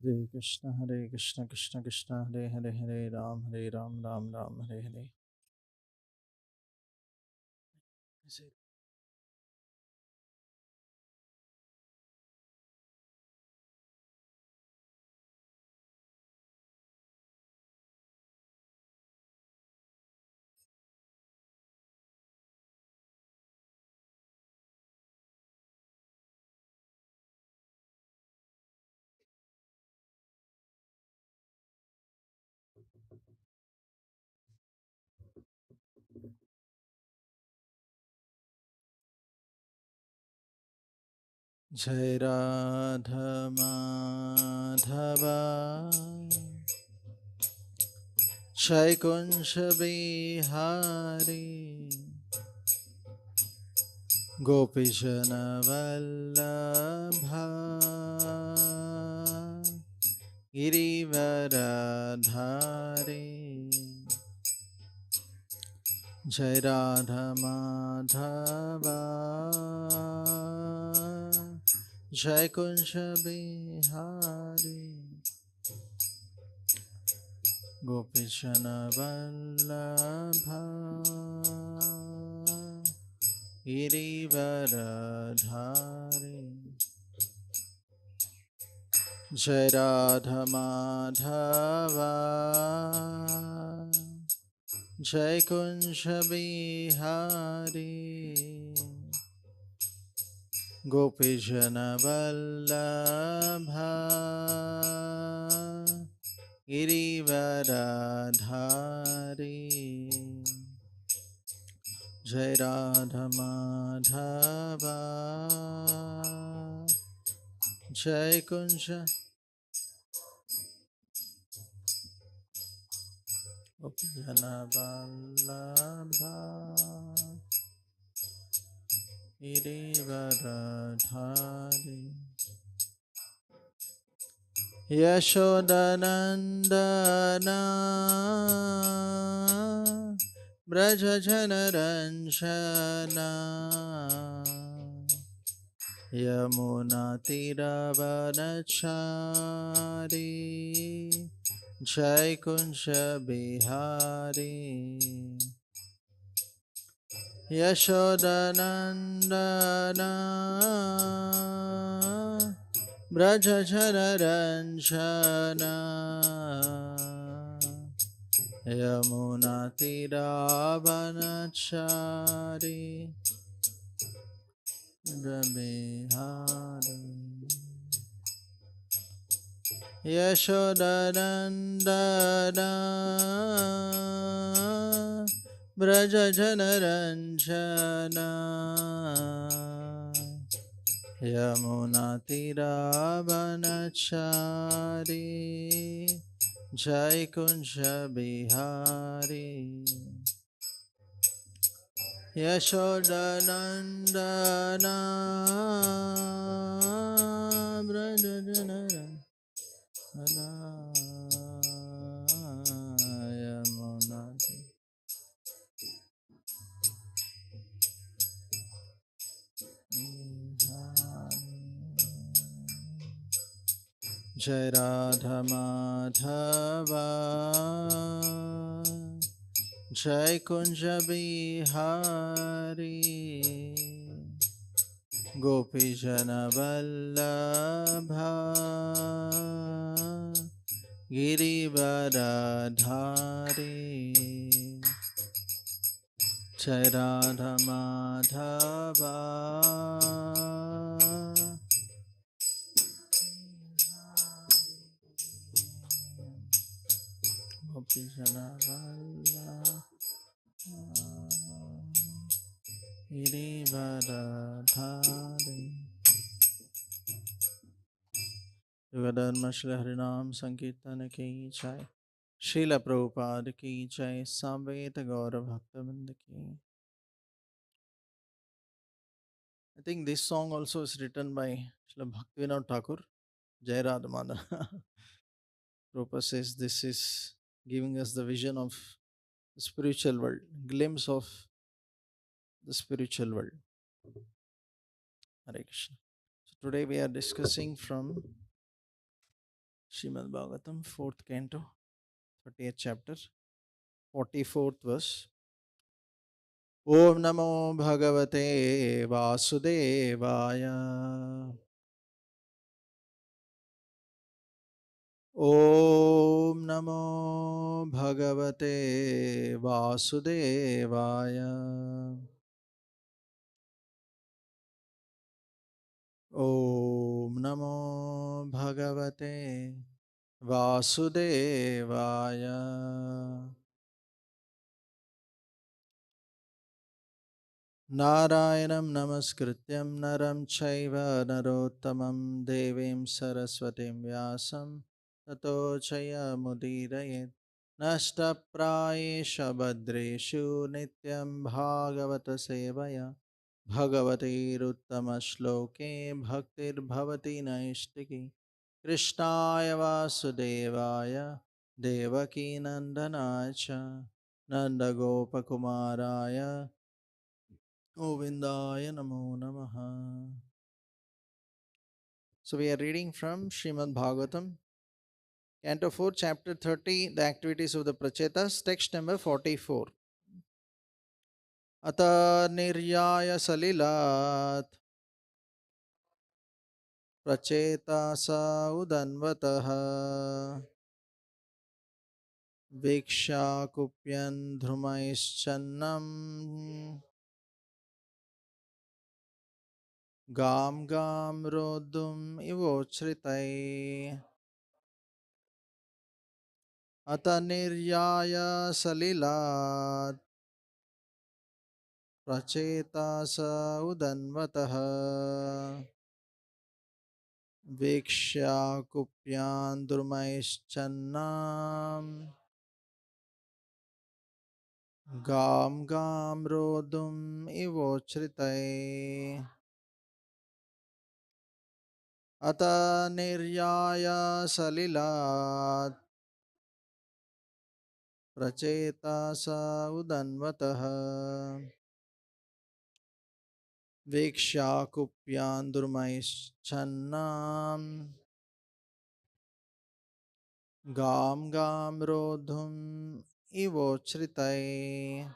Hare Krishna, Krishna Krishna, Hare Hare, Hare Ram, Ram Ram, Hare Hare. Is it- Jai Radha Madhava, Jai Kunsha Bihari, Gopijana Vallabha, Girivaradhari. Jai Radha Madhava, Jai Kunsha Bihari, Gopishana Vallabha, Girivaradhari. Jai Radha Madhava, Jai Kunsha Bihari, Gopijana Vallabha, Girivaradhari. Jai Radha Madhava, Jai Kunsha Gopijana Vallabha, Girivaradhari. Yashodanandana Brajajanaranjana Yamunatiravanachari Jai Kunsha Bihari. Yashodanandana Brajajanaranjana Yamunatiravanachari Rabihari. Yashodanandana Brajajanaranjana Yamunatiravanachari Jai Kunsha Bihari. Yashodanandana Brajajanaranjana Yamunati. Jai Radha Madhava, Jai Kunja Bihari, Gopijana Vallabha, Girivaradhari. Jai Radha Madhava, Gopijana Vallabha, Girivaradhari. Yugadharma Shri Harinam Sankirtan ki jai. Srila Prabhupada ki jai. Samveta Gaura Bhaktavinda ki. I think this song also is written by Srila Bhaktivinoda Thakur. Jai Radha Madhava. Prabhupada says this is giving us the vision of the spiritual world, glimpse of the spiritual world. Hare Krishna. So today we are discussing from Srimad Bhagavatam, 4th canto, 38th chapter, 44th verse. Om Namo Bhagavate Vasudevaya. Om Namo Bhagavate Vasudevaya. Om Namo Bhagavate Vasudevaya. Narayanam Namaskrityam Naram Chaiva Narottamam Devim Saraswatim Vyasam Tato Chaya Mudirayet Nashta Prayesha Badreshu Nityam Bhagavata Sevaya Bhagavati Ruttama Shloke Bhaktir Bhavati Naistiki Krishnaya Vasudevaya Devaki Nandanacha Nanda Gopakumaraya Govindaya Namo Namaha. So we are reading from Srimad Bhagavatam, Canto 4, Chapter 30, the activities of the Pracetas, text number 44. Ata niryaya salilat Pracetasa udanvataha Viksha kupyan dhrumaischannam Gam gam rodum ivochritai Ata niryaya salilat Pracetasa udanvataha Vikshya kupyan durmaischannam Gam gam rodum ivochritai Ata niryaya salilat Pracetasa udanvataha Vikshya kupyan durmaischannam Gam gam rodhum ivochritai.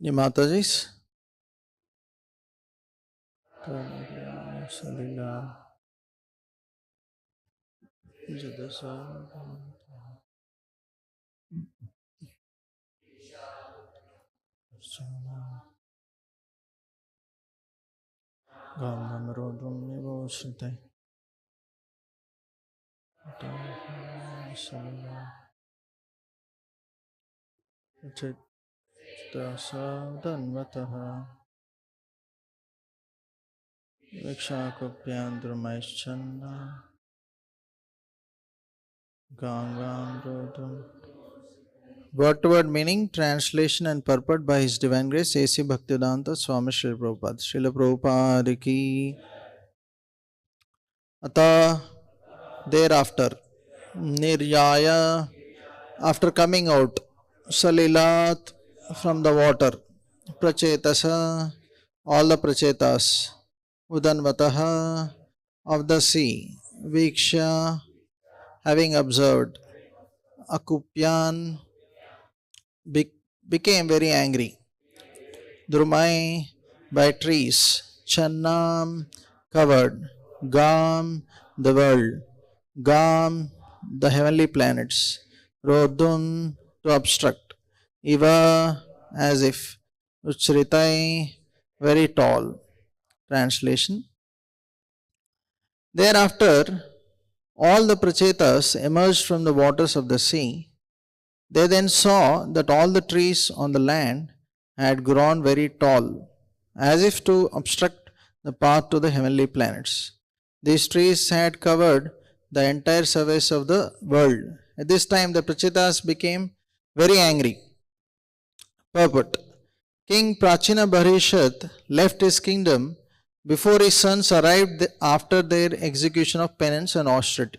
Ye Matajis. Salila. Jadasa. Gam gam rodhum ivochritai. Salila. Pracetasa udanvataha Vikshya kupyan durmaischannam Gam gam rodhum. Word to word meaning, translation and purport by His Divine Grace A.C. Bhaktivedanta Swami Srila Prabhupada. Srila Prabhupada ki. Ata, thereafter, Niryaya, after coming out, Salilat, from the water, Pracetasa, all the Pracetas, Udanvataha, of the sea, Viksha, having observed, Akupyan, became very angry. Drumai by trees, Channam covered, Gam the world, Gam the heavenly planets, Rodun to obstruct, Iva as if, Uchritai very tall. Translation. Thereafter, all the Pracetas emerged from the waters of the sea. They then saw that all the trees on the land had grown very tall, as if to obstruct the path to the heavenly planets. These trees had covered the entire surface of the world. At this time, the Prachetas became very angry. Purport. King Prachina Bharishat left his kingdom before his sons arrived after their execution of penance and austerity.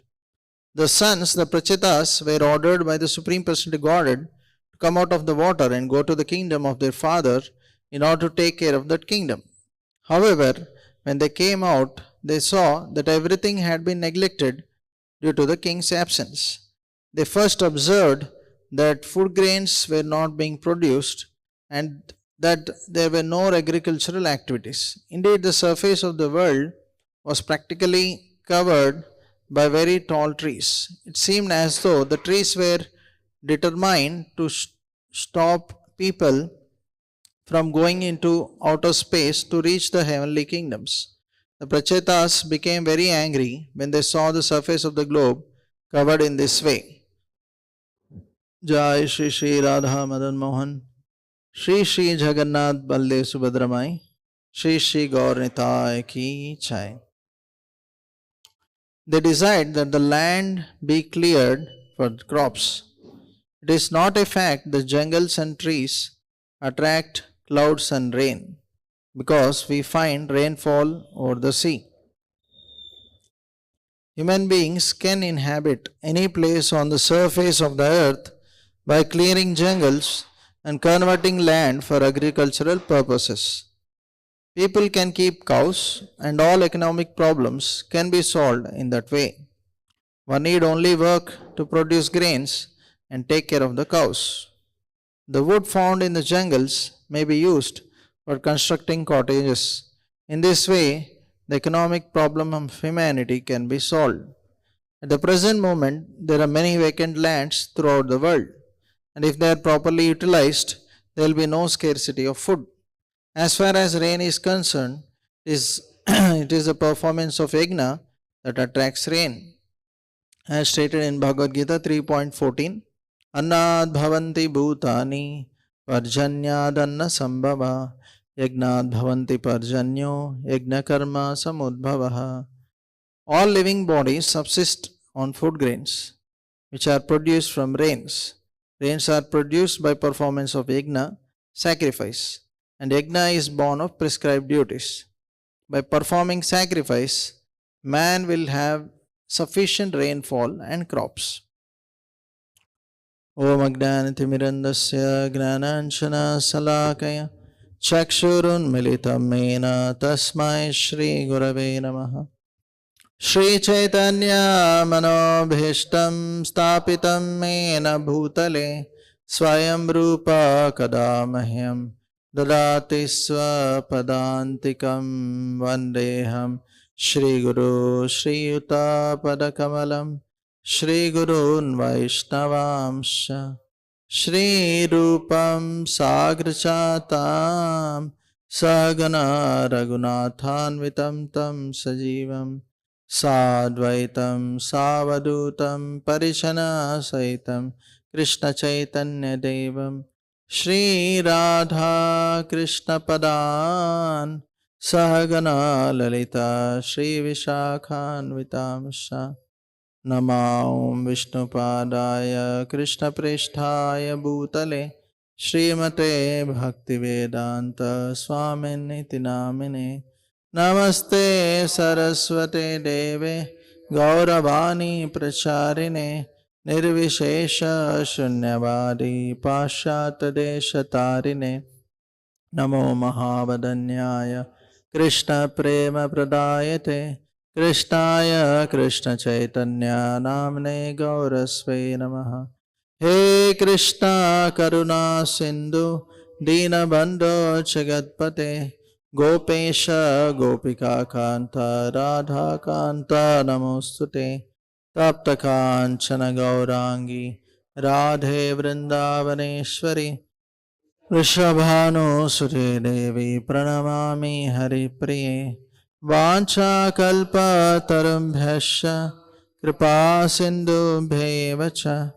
The sons, the Prachetas, were ordered by the Supreme Personality Godhead to come out of the water and go to the kingdom of their father in order to take care of that kingdom. However, when they came out, they saw that everything had been neglected due to the king's absence. They first observed that food grains were not being produced and that there were no agricultural activities. Indeed, the surface of the world was practically covered by very tall trees. It seemed as though the trees were determined to stop people from going into outer space to reach the heavenly kingdoms. The Prachetas became very angry when they saw the surface of the globe covered in this way. Jai Shri Shri Radha Madan Mohan, Shri Shri Jagannath Baldev Subhadramai, Shri Shri Gaur Nitai Ki Chai. They desired that the land be cleared for crops. It is not a fact that jungles and trees attract clouds and rain, because we find rainfall over the sea. Human beings can inhabit any place on the surface of the earth by clearing jungles and converting land for agricultural purposes. People can keep cows, and all economic problems can be solved in that way. One need only work to produce grains and take care of the cows. The wood found in the jungles may be used for constructing cottages. In this way, the economic problem of humanity can be solved. At the present moment, there are many vacant lands throughout the world, and if they are properly utilized, there will be no scarcity of food. As far as rain is concerned, it is the performance of yajna that attracts rain. As stated in Bhagavad Gita 3.14, Annad bhavanti bhutani parjanyad anna sambhava yagnad bhavanti parjanyo yajna karma samudbhavaha. All living bodies subsist on food grains, which are produced from rains. Rains are produced by performance of yajna, sacrifice, and yajna is born of prescribed duties. By performing sacrifice, man will have sufficient rainfall and crops. Om Ajnanatimirandasya Gnananchana Salakaya Chakshurunmilitam Mena Tasmai Shri Gurave Namaha. Shri Chaitanya Manobhishtam Stapitam Mena Bhutale Swayam Rupa Kadamahyam Dadati Swapadantikam Vandeham Shri Guru Shri Yuta Padakamalam Shri Gurun Vaishnavamsha Shri Rupam Sagrachatam Sagana Raghunathanvitam Tam Sajivam Sadvaitam Savadutam Parishana Saitam Krishna Chaitanya Devam Shri Radha Krishna Padan Sahagana Lalita Shri Vishakhanvitamsha Namaum Vishnupadaya Krishna Presthaya Bhutale Srimate Bhaktivedanta Swaminiti Namine Namaste Saraswate Deve Gauravani Pracharine Nirvishesha Shunyavadi Pashyata Deshatarine Namo Mahavadanyaya Krishna Prema Pradayate Krishnaya Krishna Chaitanya Namne Gaurasve Namaha He Krishna Karuna Sindhu Dinabandhu Jagatpate Gopesha Gopika Kanta Radha Kanta Namostute Tapta Kanchana Gaurangi Radhe Vrindavaneshwari Vrishabhanu Devi Pranamami Hari Priye Vancha Kalpa Tarambhyasya Kripa Sindhu Bhevacha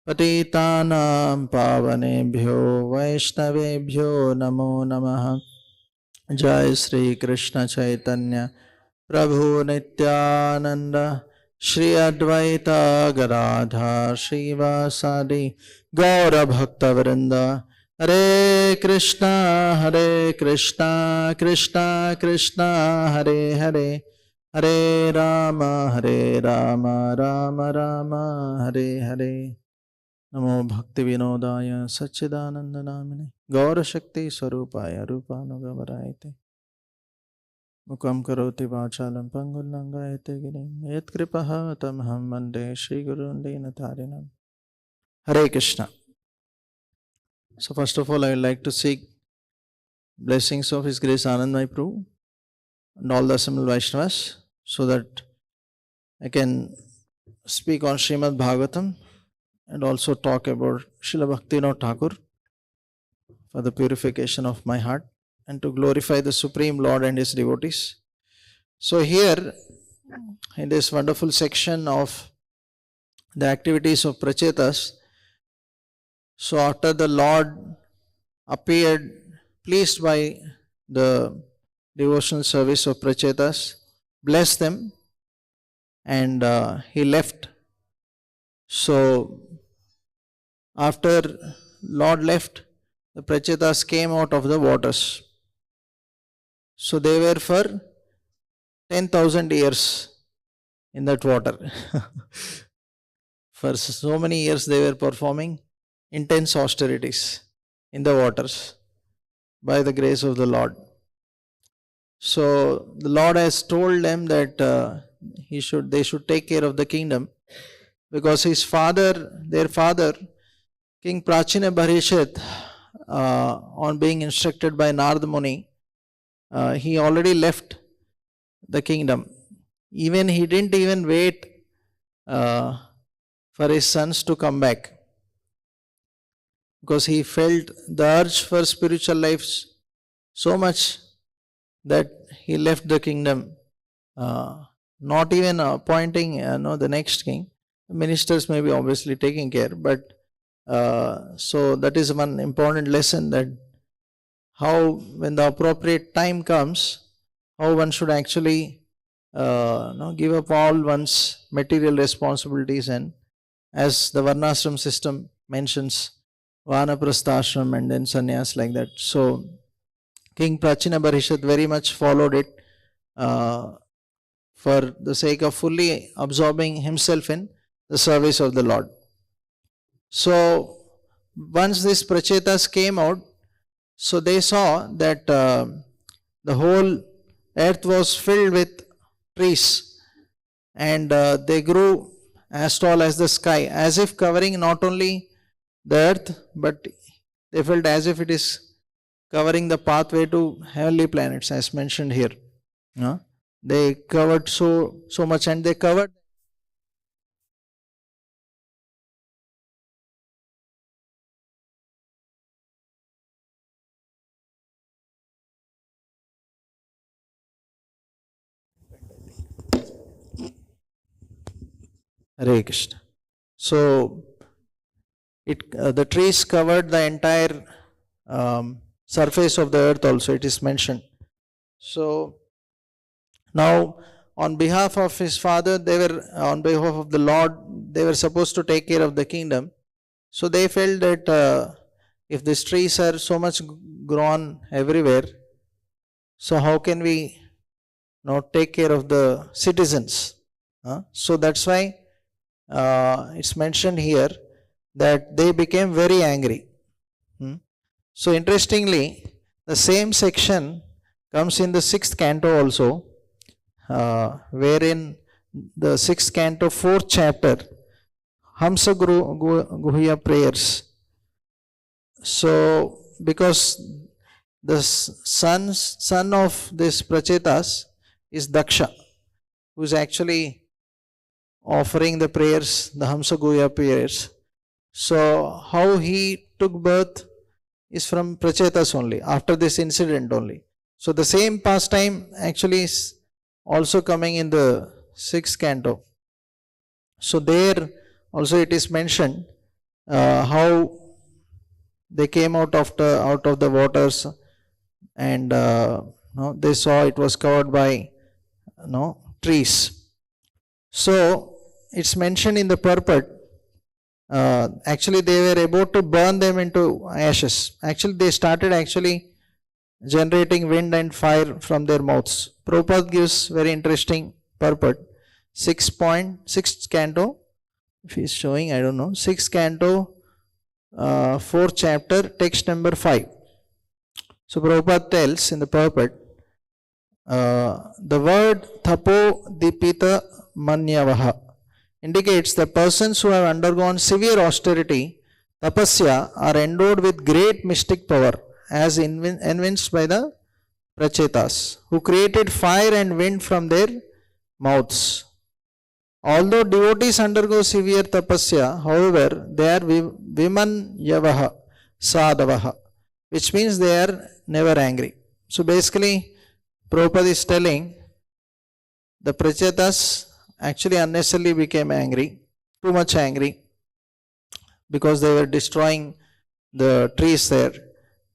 Patitanam Pavanebhyo Vaishnavebhyo Namo Namaha Jai Sri Krishna Chaitanya Prabhu Nityananda Shri Advaita Gadadhar Srivasadi Gaura Bhakta Vrinda Hare Krishna Krishna Krishna Hare Hare Hare Rama Rama Rama Hare Hare Namo Bhaktivinodaya Satchidananda Namine Gaura Shakti Swarupaya Rupanugavarayate Mukam Karoti Vachalam Pangulangayate Girim Yet Kripaha Tamham Mande Shri Gurundina Tarinam Hare Krishna. So first of all, I would like to seek blessings of His Grace Anandamai Prabhu and all the assembled Vaishnavas so that I can speak on Srimad Bhagavatam and also talk about Srila Bhaktivinoda Thakur for the purification of my heart and to glorify the Supreme Lord and His devotees. So here, in this wonderful section of the activities of Pracetas, so after the Lord appeared, pleased by the devotional service of Pracetas, blessed them, and He left. So after Lord left, the Pracetas came out of the waters. So they were for 10,000 years in that water. For so many years they were performing intense austerities in the waters by the grace of the Lord. So the Lord has told them that they should take care of the kingdom, because their father, King Prachina Bharishat, on being instructed by Narada Muni, he already left the kingdom. He didn't even wait for his sons to come back, because he felt the urge for spiritual life so much that he left the kingdom, not even appointing the next king. Ministers may be obviously taking care, but so that is one important lesson, that how when the appropriate time comes, how one should actually give up all one's material responsibilities, and as the Varnashram system mentions, Vanaprasthashram and then sannyas, like that. So King Prachina Bharishat very much followed it for the sake of fully absorbing himself in the service of the Lord. So once these Pracetas came out, so they saw that the whole earth was filled with trees, and they grew as tall as the sky, as if covering not only the earth, but they felt as if it is covering the pathway to heavenly planets, as mentioned here. They covered so much, and they covered Hare Krishna. So the trees covered the entire surface of the earth also, it is mentioned. So now on behalf of his father, on behalf of the Lord, they were supposed to take care of the kingdom. So they felt that if these trees are so much grown everywhere, so how can we take care of the citizens? So that's why it's mentioned here that they became very angry. So interestingly, the same section comes in the 6th canto also, wherein the 6th canto, 4th chapter, Hamsa Guhya prayers. So, because the son of this Pracetas is Daksha, who is actually offering the prayers, the Hamsa Guhya prayers. So, how he took birth is from Pracetas only, after this incident only. So, the same pastime actually is also coming in the 6th canto. So, there also it is mentioned how they came out of the waters, and they saw it was covered by trees. So it's mentioned in the purport. Actually, they were about to burn them into ashes. Actually, they started generating wind and fire from their mouths. Prabhupada gives very interesting purport. 6th canto. If he's showing, I don't know. 6th canto. 4th chapter, text number 5. So Prabhupada tells in the purport, the word Thapo Dipita Manyavaha indicates the persons who have undergone severe austerity, tapasya, are endowed with great mystic power, as evinced by the Pracetas, who created fire and wind from their mouths. Although devotees undergo severe tapasya, however, they are vimanyavaha sadavaha, which means they are never angry. So basically, Prabhupada is telling the Pracetas actually unnecessarily became angry, too much angry, because they were destroying the trees there.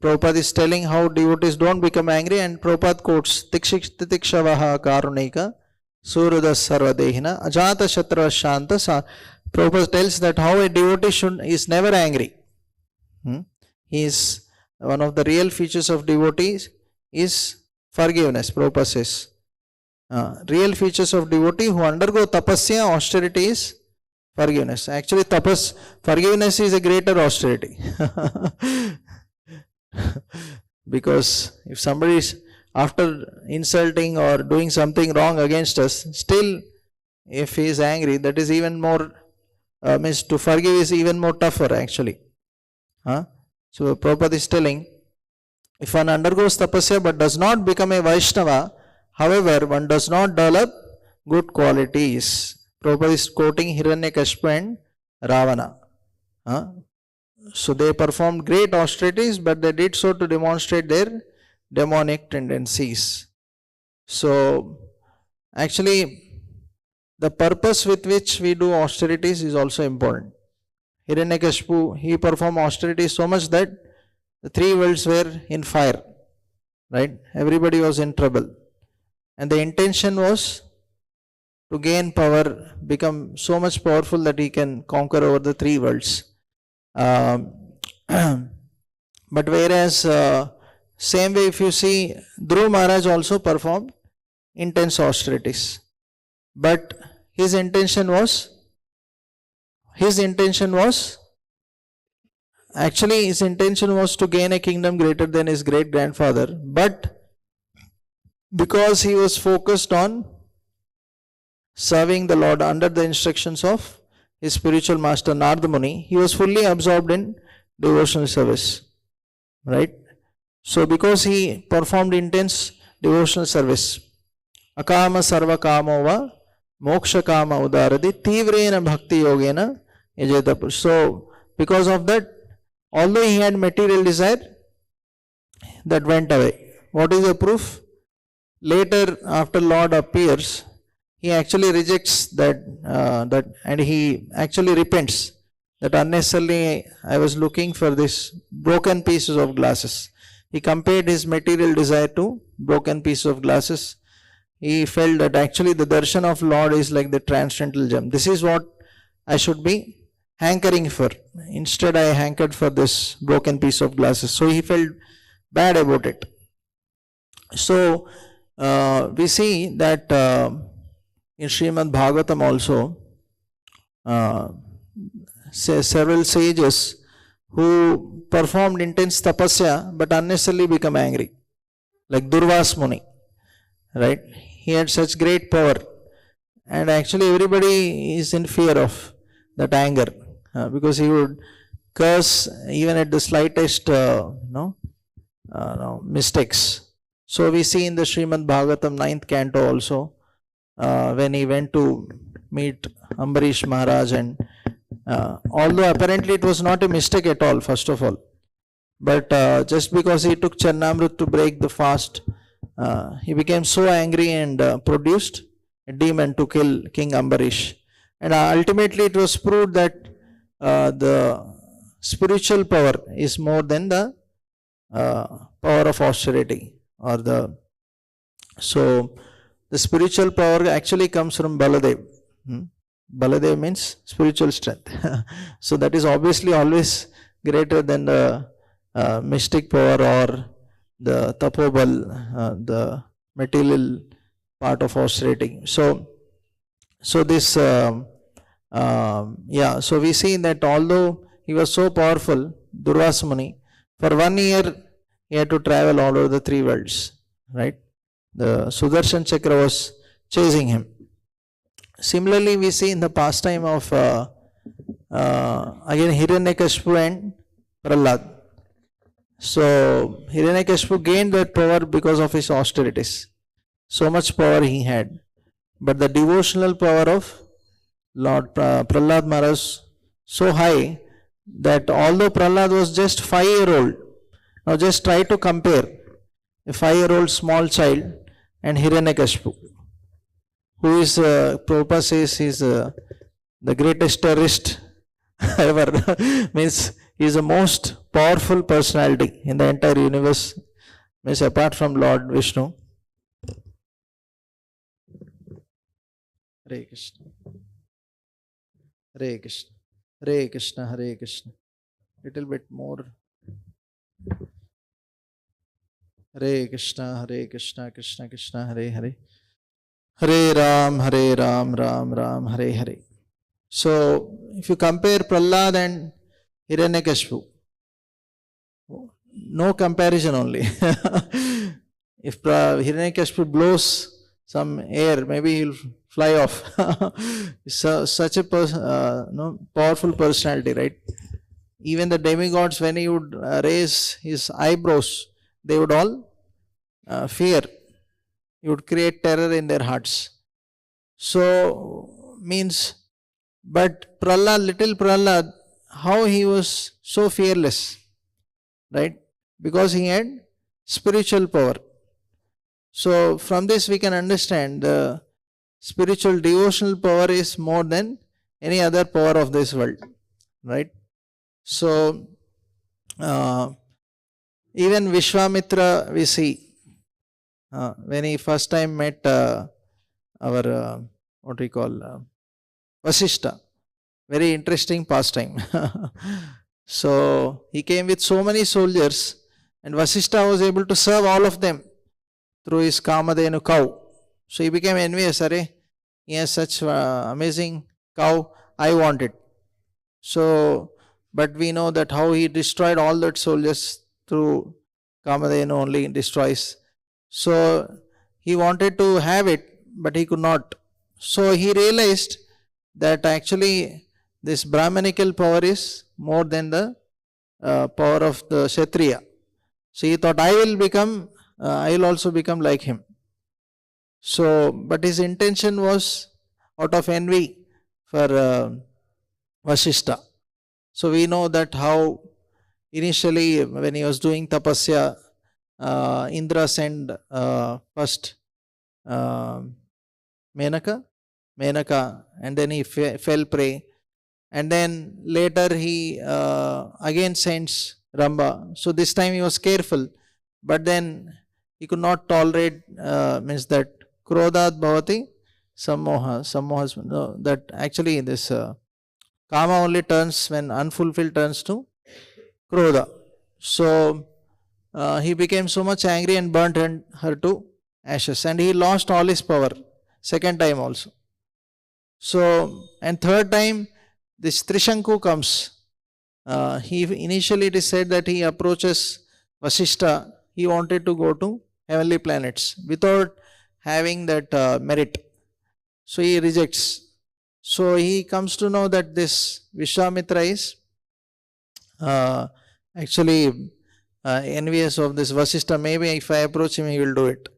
Prabhupada is telling how devotees don't become angry, and Prabhupada quotes Tikshavaha Karunika Surada Sarvadehina Ajata Shatra Shanta. Prabhupada tells that how a devotee is never angry. He is one of the real features of devotees is forgiveness. Prabhupada says real features of devotee who undergo tapasya, austerity, is forgiveness. Actually, forgiveness is a greater austerity. Because if somebody is after insulting or doing something wrong against us, still if he is angry, that is even more, means to forgive is even more tougher actually. So Prabhupada is telling, if one undergoes tapasya but does not become a Vaishnava, however, one does not develop good qualities. Prabhupada is quoting Hiranyakashipu and Ravana. So they performed great austerities, but they did so to demonstrate their demonic tendencies. So actually, the purpose with which we do austerities is also important. Hiranyakashipu, he performed austerities so much that the 3 worlds were in fire, right? Everybody was in trouble. And the intention was to gain power, become so much powerful that he can conquer over the 3 worlds. But whereas, same way if you see, Dhruv Maharaj also performed intense austerities. But his intention was to gain a kingdom greater than his great grandfather. But because he was focused on serving the Lord under the instructions of his spiritual master Narada Muni, he was fully absorbed in devotional service. Right? So because he performed intense devotional service, akama sarva kamova moksha kama udaradi tivrena bhakti yogena yajeta. So because of that, although he had material desire, that went away. What is the proof? Later, after Lord appears, he actually rejects that and he actually repents that unnecessarily I was looking for this broken pieces of glasses. He compared his material desire to broken pieces of glasses. He felt that actually the darshan of Lord is like the transcendental gem. This is what I should be hankering for. Instead, I hankered for this broken piece of glasses. So he felt bad about it. So we see that in Srimad Bhagavatam also, several sages who performed intense tapasya but unnecessarily become angry, like Durvas Muni, right? He had such great power, and actually everybody is in fear of that anger, because he would curse even at the slightest mistakes. So we see in the Srimad Bhagavatam 9th canto also, when he went to meet Ambarish Maharaj, and although apparently it was not a mistake at all, first of all, but just because he took Charnamrut to break the fast, he became so angry and produced a demon to kill King Ambarish. And ultimately it was proved that the spiritual power is more than the power of austerity, or so the spiritual power actually comes from Baladev. Baladev means spiritual strength. So that is obviously always greater than the mystic power or the tapobal, the material part of austerity. So this, so we see that although he was so powerful, Durvasa Muni, for 1 year he had to travel all over the 3 worlds, right? The Sudarshan Chakra was chasing him. Similarly, we see in the pastime of again Hiranyakashipu and Prahlad. So Hiranyakashipu gained that power because of his austerities. So much power he had. But the devotional power of Lord Prahlad Maharaj so high that although Prahlad was just 5-year-old, now just try to compare a 5-year-old small child and Hiranyakashipu, who is, Prabhupada says, is the greatest terrorist ever. Means he is the most powerful personality in the entire universe, means apart from Lord Vishnu. Hare Krishna. Hare Krishna. Hare Krishna. Hare Krishna. Little bit more. Hare Krishna. Hare Krishna. Krishna Krishna. Hare Hare. Hare Ram. Hare Ram. Ram Ram. Hare Hare. So if you compare Prahlad and Hiranyakashipu, no comparison only. If Hiranyakashipu blows some air, maybe he'll fly off. Such a powerful personality, right? Even the demigods, when he would raise his eyebrows, they would all fear. He would create terror in their hearts. So, means, but Prahlad, little Prahlad, how he was so fearless, right? Because he had spiritual power. So from this we can understand the spiritual devotional power is more than any other power of this world, right? So even Vishwamitra, we see when he first time met our what we call Vasishta, very interesting pastime. So he came with so many soldiers, and Vasishta was able to serve all of them through his Kamadhenu cow. So he became envious. Arey, he has such amazing cow, I want it. So, but we know that how he destroyed all that soldiers through Kamadhenu only destroys. So he wanted to have it, but he could not. So he realized that actually this Brahmanical power is more than the power of the Kshatriya. So he thought, I will also become like him. So, but his intention was out of envy for Vasishta. So we know that how initially when he was doing tapasya, Indra sent first Menaka, and then he fell prey. And then later he again sends Ramba. So this time he was careful, but then he could not tolerate, means that Krodhat Bhavati Sammoha, no, that actually this Kama only turns, when unfulfilled, turns to Krodha. So he became so much angry and burnt her to ashes, and he lost all his power, second time also. So, and third time, this Trishanku comes. He initially, it is said that he approaches Vasishta. He wanted to go to heavenly planets without having that merit. So he rejects. So he comes to know that this Vishwamitra is uh, actually envious of this Vasishtha. Maybe if I approach him, he will do it.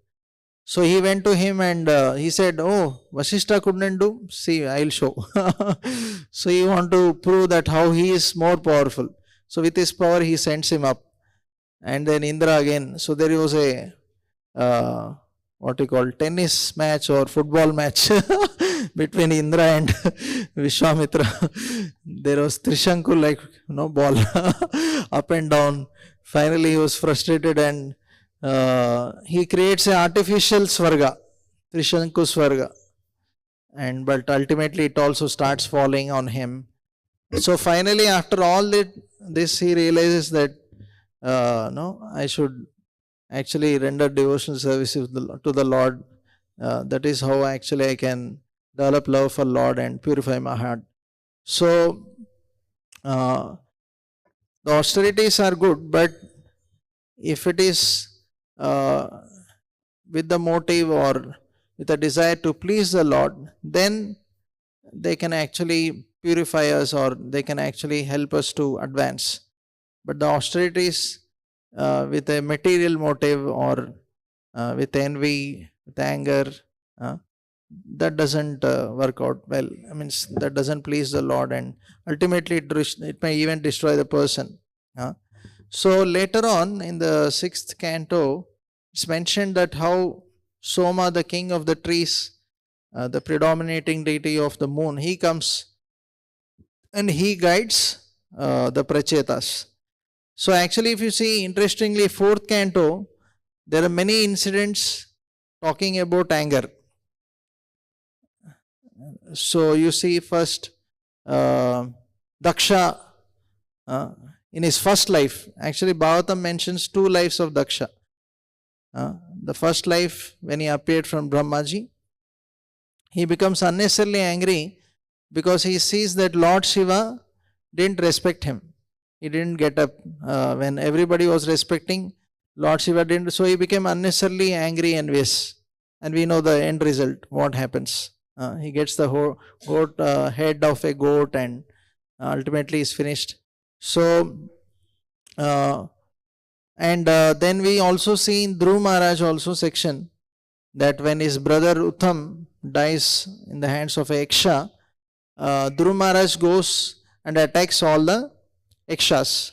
So he went to him and he said, "Oh, Vasishtha couldn't do. See, I'll show." So he want to prove that how he is more powerful. So with his power, he sends him up, and then Indra again. So there was a what you call tennis match or football match between Indra and Vishwamitra. There was Trishanku like ball up and down. Finally, he was frustrated and he creates an artificial Swarga, Trishanku Swarga, and but ultimately it also starts falling on him. So finally, after all this, he realizes that no, I should actually render devotional service to the Lord. That is how actually I can develop love for Lord and purify my heart. So the austerities are good, but if it is with the motive or with a desire to please the Lord, then they can actually purify us or they can actually help us to advance. But the austerities with a material motive or with envy, with anger, that doesn't work out well. I mean, that doesn't please the Lord, and ultimately it may even destroy the person. So later on in the 6th canto, it's mentioned that how Soma, the king of the trees, the predominating deity of the moon, he comes and he guides the Pracetas. So actually, if you see, interestingly, 4th canto, there are many incidents talking about anger. So you see first Daksha in his first life. Actually, Bhagavatam mentions 2 lives of Daksha. The first life, when he appeared from Brahmaji, he becomes unnecessarily angry because he sees that Lord Shiva didn't respect him. He didn't get up when everybody was respecting Lord Shiva didn't. So he became unnecessarily angry and envious. And we know the end result, what happens. He gets the goat head of a goat and ultimately is finished. So then we also see in Dhruv Maharaj also section that when his brother Uttam dies in the hands of a Yaksha, Dhruv Maharaj goes and attacks all the Yakshas.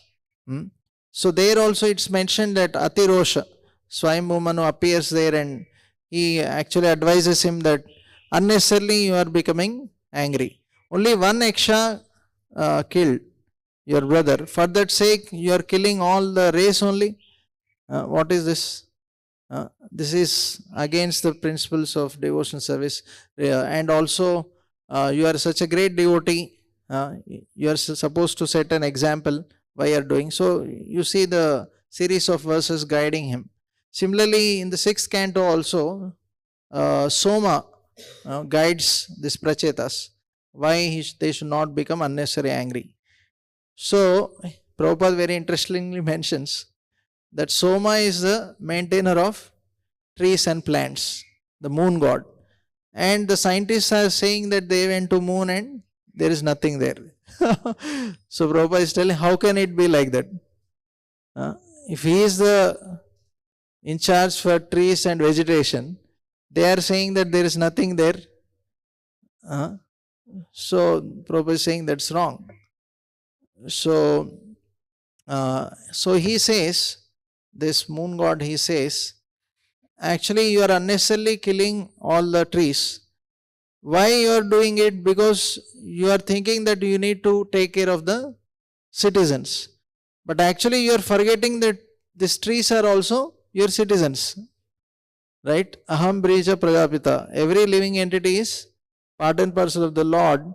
So there also it's mentioned that Atirosha, Swayambhumanu appears there and he actually advises him that unnecessarily you are becoming angry. Only one Yaksha killed your brother. For that sake, you are killing all the race only. What is this? This is against the principles of devotional service. And also, you are such a great devotee. You are supposed to set an example why you are doing. So, you see the series of verses guiding him. Similarly, in the 6th canto also, Soma guides this Pracetas. Why they should not become unnecessarily angry. So, Prabhupada very interestingly mentions that Soma is the maintainer of trees and plants, the moon god. And the scientists are saying that they went to moon and there is nothing there. So Prabhupada is telling, how can it be like that? If he is the in charge for trees and vegetation, they are saying that there is nothing there. So Prabhupada is saying that's wrong. So he says, this moon god, he says, actually you are unnecessarily killing all the trees. Why you are doing it? Because you are thinking that you need to take care of the citizens. But actually you are forgetting that these trees are also your citizens. Right? Aham Brija Prajapita. Every living entity is part and parcel of the Lord.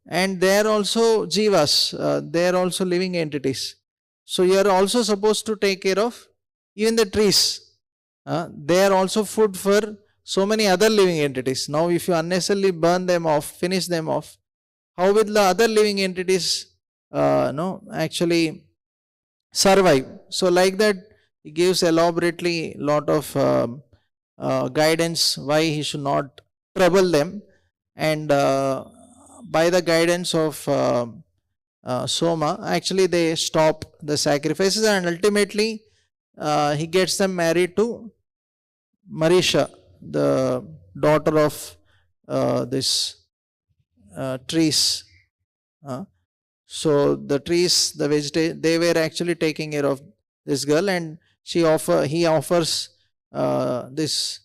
And they are also jivas. They are also living entities. So you are also supposed to take care of even the trees. They are also food for so many other living entities. Now if you unnecessarily burn them off, finish them off, how will the other living entities actually survive? So like that, he gives elaborately lot of guidance why he should not trouble them. And by the guidance of Soma, actually they stop the sacrifices, and ultimately he gets them married to Marisha, the daughter of this trees. So the trees, the vegetation, they were actually taking care of this girl, and he offers this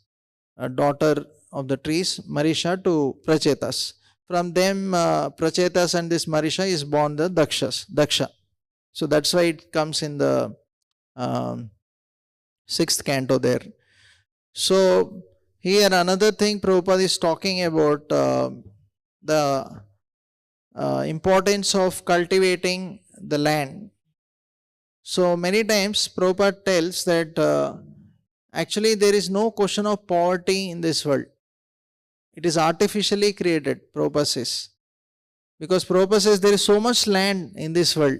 daughter of the trees, Marisha, to Pracetas. From them, Pracetas and this Marisha is born the Daksha. So that's why it comes in the sixth canto there. So here another thing Prabhupada is talking about the importance of cultivating the land. So many times Prabhupada tells that actually there is no question of poverty in this world. It is artificially created, Prabhupada says. Because Prabhupada says there is so much land in this world.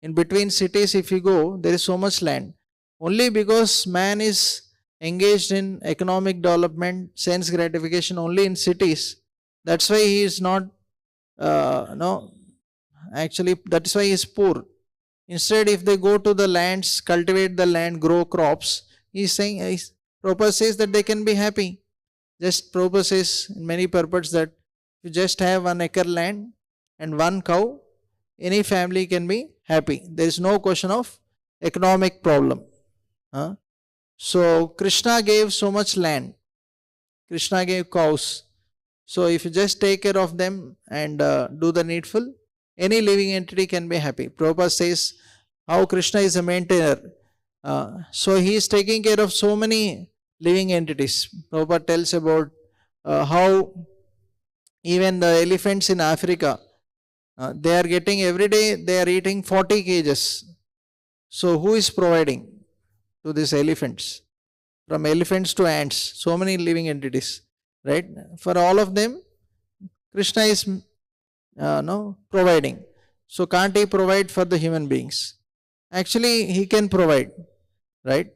In between cities, if you go, there is so much land. Only because man is engaged in economic development, sense gratification only in cities. That's why he is not, actually, that's why he is poor. Instead, if they go to the lands, cultivate the land, grow crops, Prabhupada says that they can be happy. Just Prabhupada says in many purports that you just have 1 acre land and 1 cow, any family can be happy. There is no question of economic problem. So Krishna gave so much land. Krishna gave cows. So if you just take care of them and do the needful, any living entity can be happy. Prabhupada says how Krishna is a maintainer. So he is taking care of so many living entities. Prabhupada tells about how even the elephants in Africa, they are getting every day, they are eating 40 kgs. So who is providing to these elephants? From elephants to ants, so many living entities, right? For all of them, Krishna is providing. So can't he provide for the human beings? Actually, he can provide, right?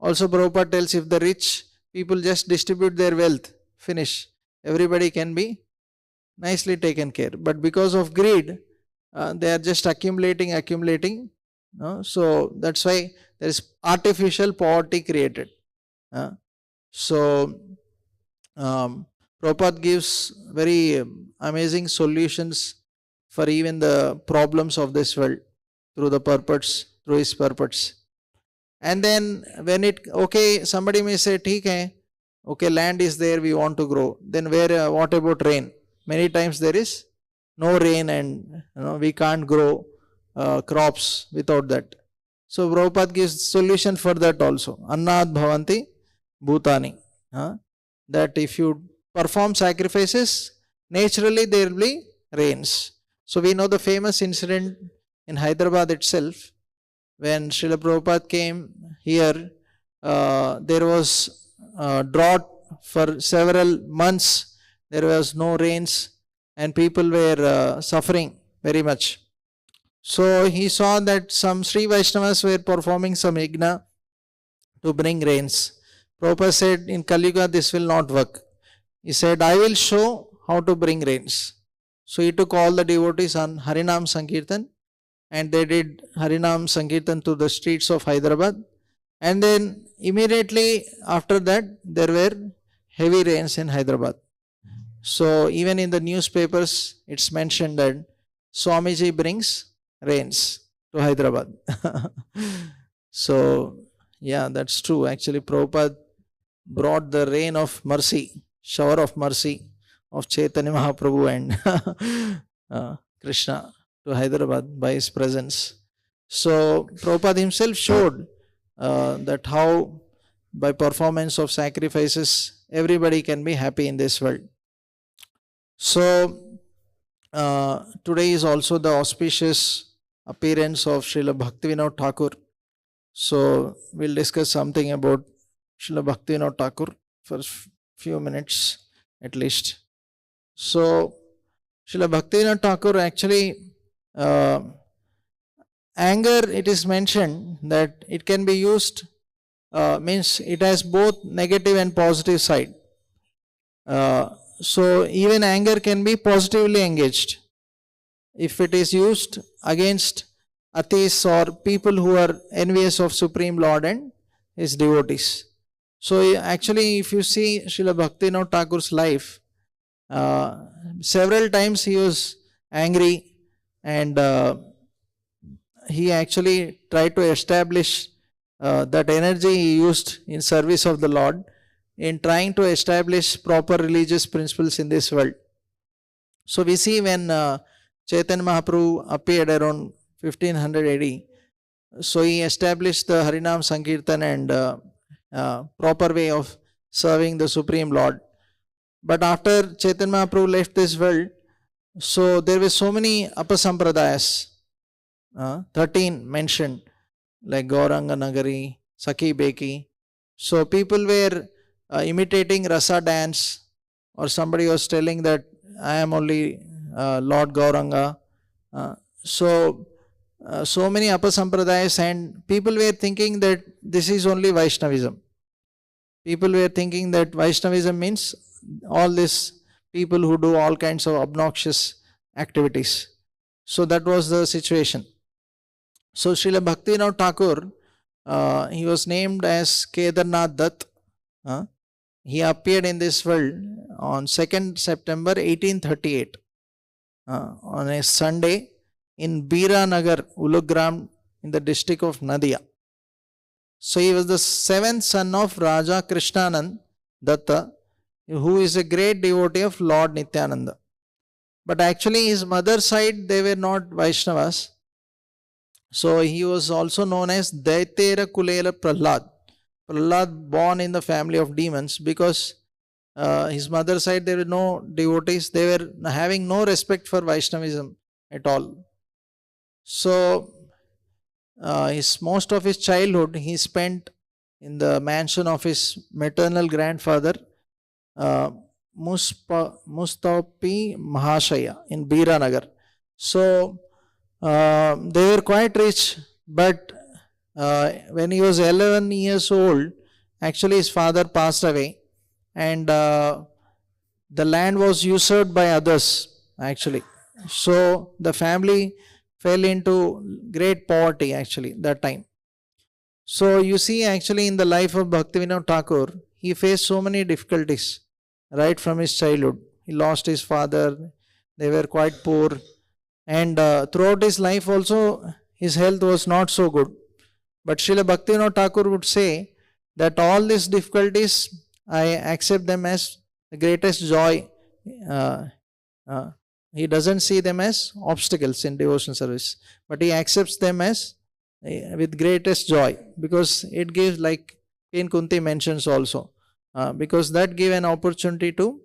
Also, Prabhupada tells if the rich people just distribute their wealth, finish, everybody can be nicely taken care. But because of greed, they are just accumulating. So that's why there is artificial poverty created. So Prabhupada gives very amazing solutions for even the problems of this world through his purports. And then when somebody may say, okay, land is there, we want to grow. Then what about rain? Many times there is no rain and we can't grow crops without that. So Prabhupada gives solution for that also. Annad bhavanti bhutani. That if you perform sacrifices, naturally there will be rains. So we know the famous incident in Hyderabad itself. When Srila Prabhupada came here, there was drought for several months. There was no rains and people were suffering very much. So he saw that some Sri Vaishnavas were performing some yajna to bring rains. Prabhupada said, in Kali Yuga this will not work. He said, I will show how to bring rains. So he took all the devotees on Harinam Sankirtan, and they did Harinam Sankirtan to the streets of Hyderabad. And then immediately after that, there were heavy rains in Hyderabad. So even in the newspapers, it's mentioned that Swamiji brings rains to Hyderabad. So, yeah, that's true. Actually, Prabhupada brought the rain of mercy, shower of mercy of Chaitanya Mahaprabhu and Krishna to Hyderabad by his presence. So Prabhupada himself showed that how by performance of sacrifices everybody can be happy in this world. So today is also the auspicious appearance of Srila Bhaktivinoda Thakur. So we'll discuss something about Srila Bhaktivinoda Thakur for few minutes at least. So Srila Bhaktivinoda Thakur actually anger, it is mentioned that it can be used, means it has both negative and positive side. So even anger can be positively engaged if it is used against atheists or people who are envious of Supreme Lord and his devotees. So actually, if you see Srila Bhaktivinoda Thakur's life, several times he was angry, and he actually tried to establish that energy he used in service of the Lord in trying to establish proper religious principles in this world. So we see when Chaitanya Mahaprabhu appeared around 1500 AD, so he established the Harinam Sankirtan and proper way of serving the Supreme Lord. But after Chaitanya Mahaprabhu left this world, so there were so many apasampradayas, 13 mentioned, like Gauranga Nagari, Sakhi Beki. So people were imitating rasa dance, or somebody was telling that I am only Lord Gauranga. So many apasampradayas, and people were thinking that this is only Vaishnavism. People were thinking that Vaishnavism means all these people who do all kinds of obnoxious activities. So that was the situation. So Srila Bhaktivinoda Thakur, he was named as Kedarnath Dutt. He appeared in this world on 2nd September 1838 on a Sunday in Biranagar, Ulugram, in the district of Nadia. So he was the 7th son of Raja Krishnanand Datta, who is a great devotee of Lord Nityananda. But actually his mother's side, they were not Vaishnavas. So he was also known as Daitera Kulela Prahlad. Prahlad born in the family of demons, because his mother's side there were no devotees. They were having no respect for Vaishnavism at all. So most of his childhood he spent in the mansion of his maternal grandfather, Mustapi Mahashaya in Biranagar. So they were quite rich, but when he was 11 years old, actually his father passed away, and the land was usurped by others actually. So the family fell into great poverty actually that time. So you see, actually in the life of Bhaktivinoda Thakur, he faced so many difficulties right from his childhood. He lost his father, they were quite poor, and throughout his life also his health was not so good. But Srila Bhaktivinoda Thakur would say that all these difficulties, I accept them as the greatest joy. He doesn't see them as obstacles in devotion service, but he accepts them as with greatest joy, because it gives, like in Kunti mentions also, because that give an opportunity to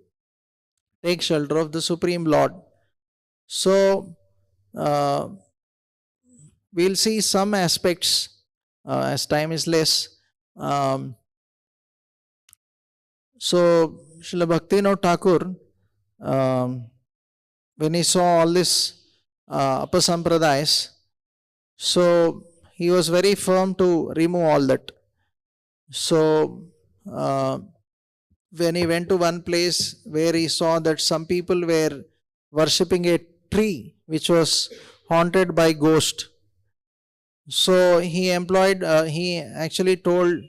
take shelter of the Supreme Lord. So we'll see some aspects as time is less. So Srila Bhaktivinoda Thakur, when he saw all this apasampradayas, so he was very firm to remove all that. So when he went to one place where he saw that some people were worshipping a tree which was haunted by ghost, so he actually told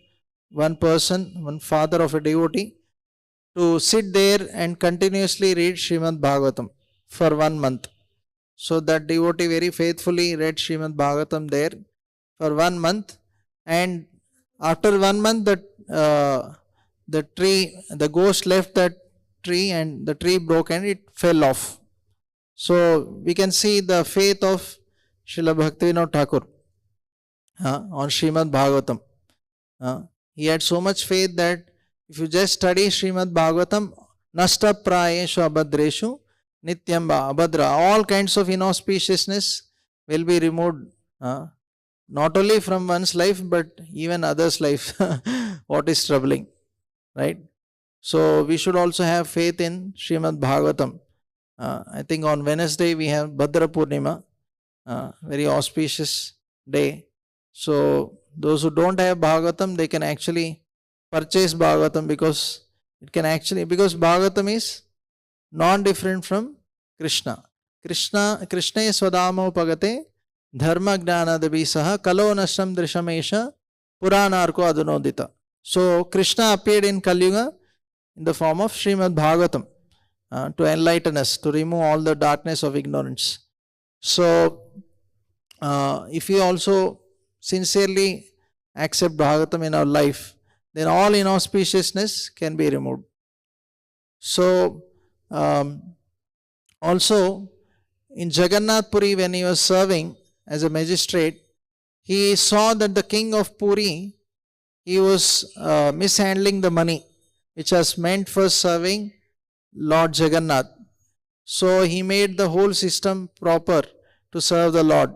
one person, one father of a devotee, to sit there and continuously read Srimad Bhagavatam for 1 month. So that devotee very faithfully read Srimad Bhagavatam there for 1 month, and after 1 month the ghost left that tree, and the tree broke and it fell off. So we can see the faith of Srila Bhaktivinoda Thakur on Srimad Bhagavatam. He had so much faith that if you just study Srimad Bhagavatam, nasta prayeshu abhadreshu nityamba abhadra, all kinds of inauspiciousness will be removed, not only from one's life but even others' life. What is troubling, right? So we should also have faith in Srimad Bhagavatam. I think on Wednesday we have Bhadra Purnima, very auspicious day. So those who don't have Bhagavatam, they can actually purchase Bhagavatam, because Bhagavatam is non-different from Krishna. Krishna swadamo pagate dharma jnana saha kalo nasham drishamesha puranarko adunodita. So Krishna appeared in Kali Yuga in the form of Srimad Bhagavatam to enlighten us, to remove all the darkness of ignorance. So if we also sincerely accept Bhagavatam in our life, then all inauspiciousness can be removed. So also in Jagannath Puri, when he was serving as a magistrate, he saw that the king of Puri, he was mishandling the money which was meant for serving Lord Jagannath. So he made the whole system proper to serve the Lord.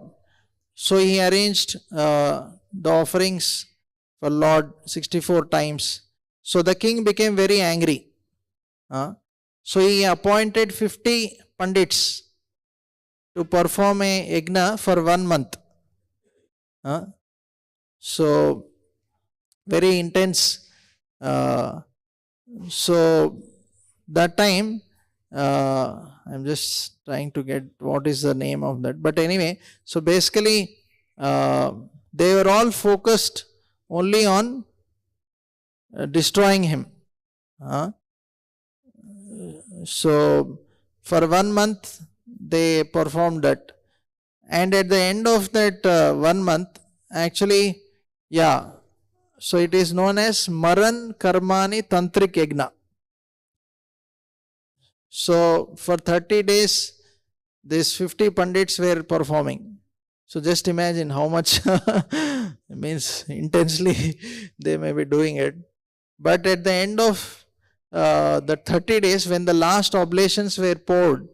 So he arranged the offerings for Lord 64 times. So the king became very angry. So he appointed 50 pandits to perform a yajna for 1 month. So very intense. So that time, I'm just trying to get what is the name of that. But anyway, so basically, they were all focused only on destroying him. So for 1 month, they performed that. And at the end of that 1 month, actually, so it is known as Maran Karmani Tantrik Yagna. So for 30 days, these 50 pandits were performing. So just imagine how much means intensely they may be doing it. But at the end of the 30 days, when the last oblations were poured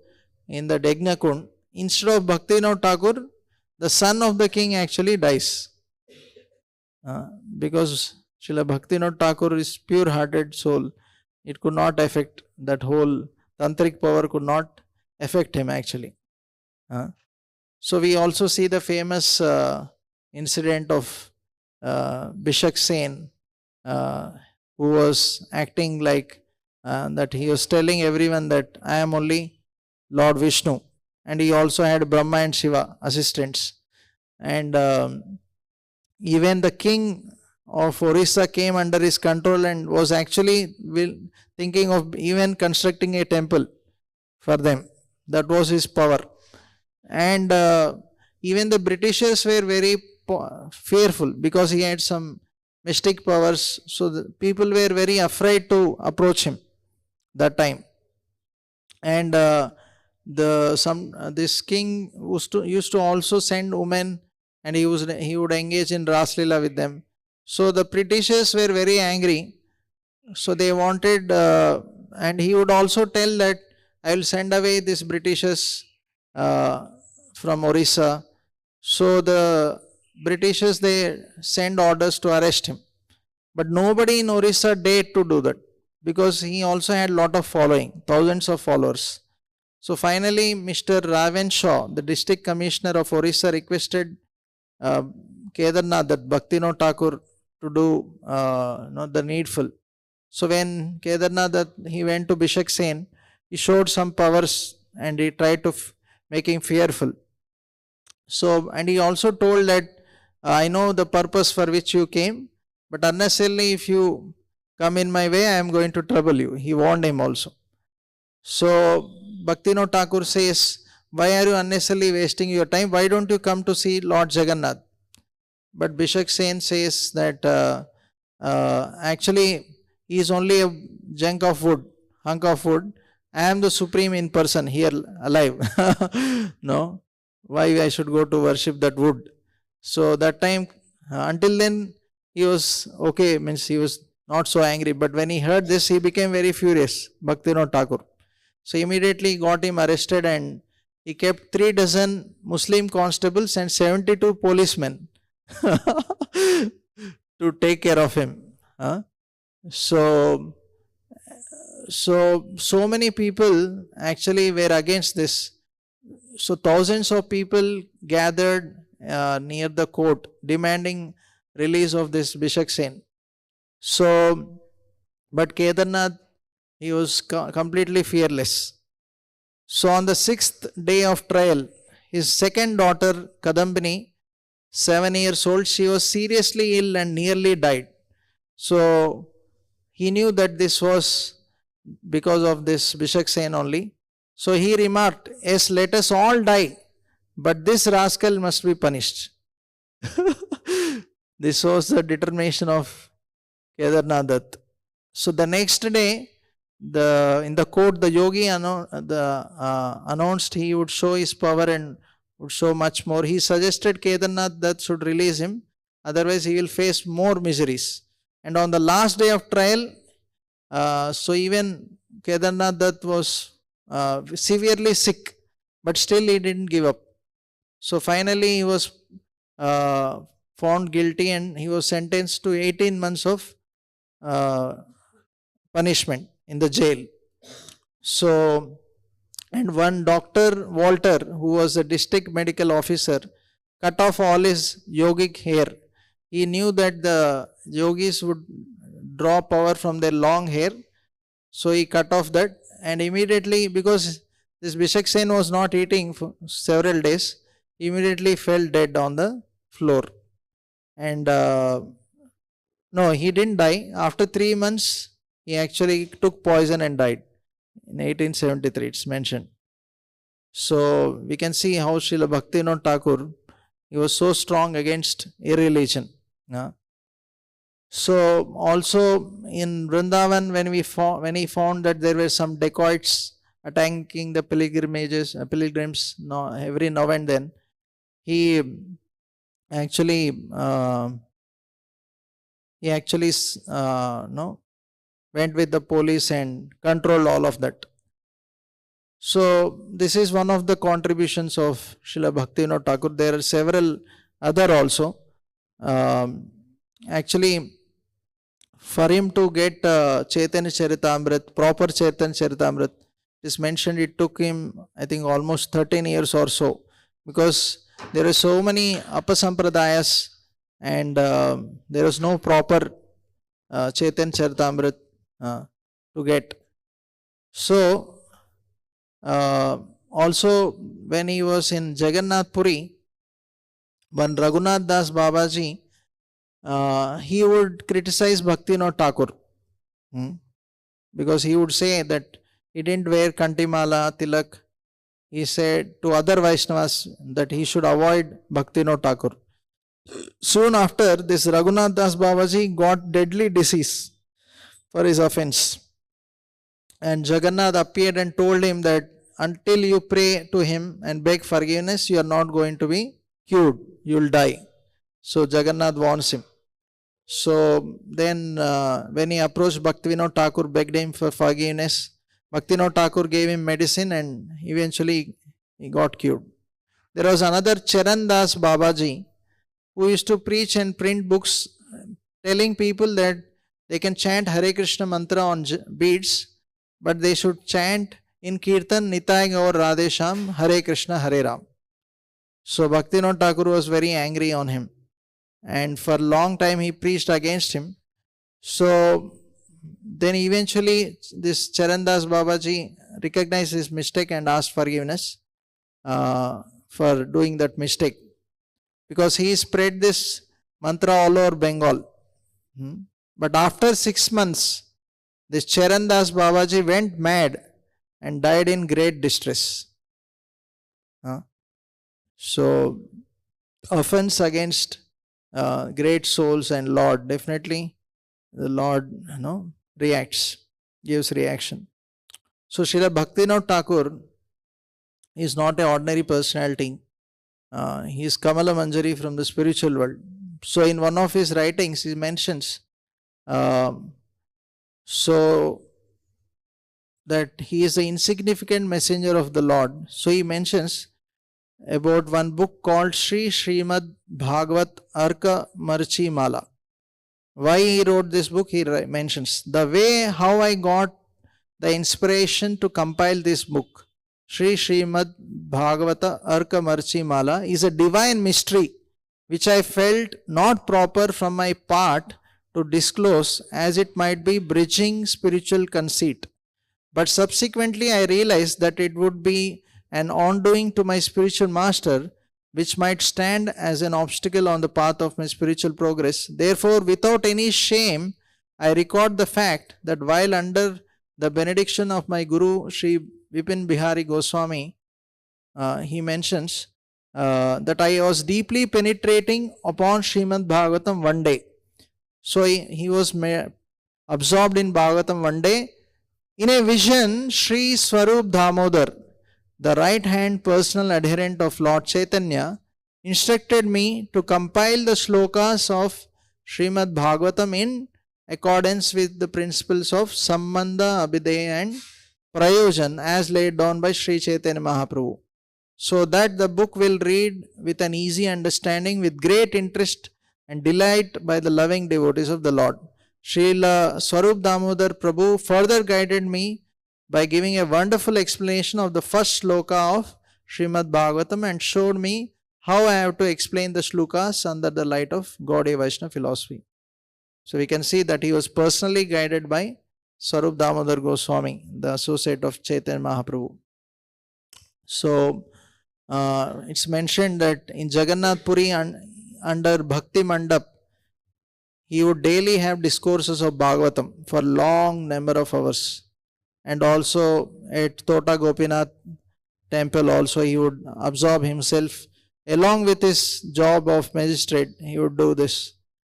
in the Yajna Kund, instead of Bhaktivinoda Thakur, the son of the king actually dies. Because Srila Bhaktivinoda Thakur is pure-hearted soul. It could not affect that whole tantric power, could not affect him actually. So we also see the famous incident of Bishak Sen, who was acting like that he was telling everyone that I am only Lord Vishnu, and he also had Brahma and Shiva assistants. And even the king of Orissa came under his control and was actually thinking of even constructing a temple for them. That was his power. And even the Britishers were very fearful because he had some mystic powers. So the people were very afraid to approach him that time. And this king used to also send women, and he would engage in Ras Leela with them. So the Britishers were very angry. So they wanted, and he would also tell that I will send away these Britishers from Orissa. So the Britishers, they send orders to arrest him. But nobody in Orissa dared to do that because he also had lot of following, thousands of followers. So finally, Mr. Raven Shaw, the district commissioner of Orissa, requested Kedarnath, that Bhaktivinoda Thakur, to do the needful. So when Kedarnath, he went to Bishak Sen, he showed some powers and he tried to make him fearful. So, and he also told that I know the purpose for which you came, but unnecessarily if you come in my way, I am going to trouble you. He warned him also. So Bhaktivinoda Thakur says, why are you unnecessarily wasting your time? Why don't you come to see Lord Jagannath? But Bishak Sen says that actually he is only a hunk of wood. I am the supreme in person here alive. No, why I should go to worship that wood? So that time, until then, he was okay, means he was not so angry. But when he heard this, he became very furious, Bhaktivinoda Thakur. So immediately got him arrested, and he kept 3 dozen Muslim constables and 72 policemen to take care of him. So many people actually were against this. So thousands of people gathered near the court demanding release of this Bishak Sen. So, but Kedarnath, he was completely fearless. So on the 6th day of trial, his second daughter, Kadambini, 7 years old, she was seriously ill and nearly died. So he knew that this was because of this Bishaksena only. So he remarked, yes, let us all die, but this rascal must be punished. This was the determination of Kedarnath Dutt. So the next day, in the court, the yogi announced he would show his power and would show much more. He suggested Kedarnath Dutt should release him, otherwise he will face more miseries. And on the last day of trial, so even Kedarnath Dutt was severely sick, but still he didn't give up. So finally he was found guilty and he was sentenced to 18 months of punishment in the jail. So, and one Dr. Walter, who was a district medical officer, cut off all his yogic hair. He knew that the yogis would draw power from their long hair, so he cut off that, and immediately, because this Bishaksena was not eating for several days, immediately fell dead on the floor. And no, he didn't die. After 3 months, he actually took poison and died. In 1873, it's mentioned. So we can see how Srila Bhaktivinoda Thakur, he was so strong against irreligion. So also in Vrindavan, when he found that there were some dacoits attacking the pilgrims every now and then, he actually went with the police and controlled all of that. So this is one of the contributions of Srila Bhaktivinoda Thakur. There are several other also. Actually, for him to get Chaitanya Charitamrita, proper Chaitanya Charitamrita, it is mentioned it took him, I think, almost 13 years or so, because there are so many apasampradayas and there was no proper Chaitanya Charitamrita to get. So also when he was in Jagannath Puri, when Raghunath Das Babaji, he would criticize Bhaktivinoda Thakur because he would say that he didn't wear Kantimala, Tilak. He said to other Vaishnavas that he should avoid Bhaktivinoda Thakur. Soon after, this Raghunath Das Babaji got deadly disease for his offense. And Jagannath appeared and told him that until you pray to him and beg forgiveness, you are not going to be cured. You will die. So Jagannath warns him. So then when he approached Bhaktivinoda Thakur, begged him for forgiveness, Bhaktivinoda Thakur gave him medicine and eventually he got cured. There was another Charan Das Babaji who used to preach and print books telling people that they can chant Hare Krishna mantra on beads, but they should chant in Kirtan Nitai Gaur Radhesham Hare Krishna Hare Ram. So Bhaktivinoda Thakur was very angry on him, and for a long time he preached against him. So then eventually this Charandas Babaji recognized his mistake and asked forgiveness for doing that mistake, because he spread this mantra all over Bengal. But after 6 months, this Charandas Babaji went mad and died in great distress. So offense against great souls and Lord, definitely the Lord reacts, gives reaction. So Srila Bhaktivinoda Thakur is not an ordinary personality. He is Kamala Manjari from the spiritual world. So in one of his writings he mentions so that he is the insignificant messenger of the Lord. So he mentions about one book called Srimad Bhagavat Arka Marchi Mala. Why he wrote this book, he mentions the way how I got the inspiration to compile this book. Srimad Bhagavata Arka Marchi Mala is a divine mystery which I felt not proper from my part to disclose, as it might be bridging spiritual conceit. But subsequently I realized that it would be an undoing to my spiritual master, which might stand as an obstacle on the path of my spiritual progress. Therefore, without any shame, I record the fact that while under the benediction of my Guru Sri Vipin Bihari Goswami, he mentions that I was deeply penetrating upon Srimad Bhagavatam one day. So he was absorbed in Bhagavatam one day. In a vision, Sri Swarup Damodar, the right hand personal adherent of Lord Chaitanya, instructed me to compile the shlokas of Srimad Bhagavatam in accordance with the principles of Sambandha, Abhideya and Prayojan as laid down by Sri Chaitanya Mahaprabhu, so that the book will read with an easy understanding, with great interest and delight by the loving devotees of the Lord. Srila Swarup Damodar Prabhu further guided me by giving a wonderful explanation of the first shloka of Srimad Bhagavatam and showed me how I have to explain the shlokas under the light of Gaudiya Vaishnava philosophy. So we can see that he was personally guided by Swarup Damodar Goswami, the associate of Chaitanya Mahaprabhu. So it's mentioned that in Jagannath Puri under Bhakti Mandap, he would daily have discourses of Bhagavatam for long number of hours. And also at Tota Gopinath temple also he would absorb himself along with his job of magistrate. He would do this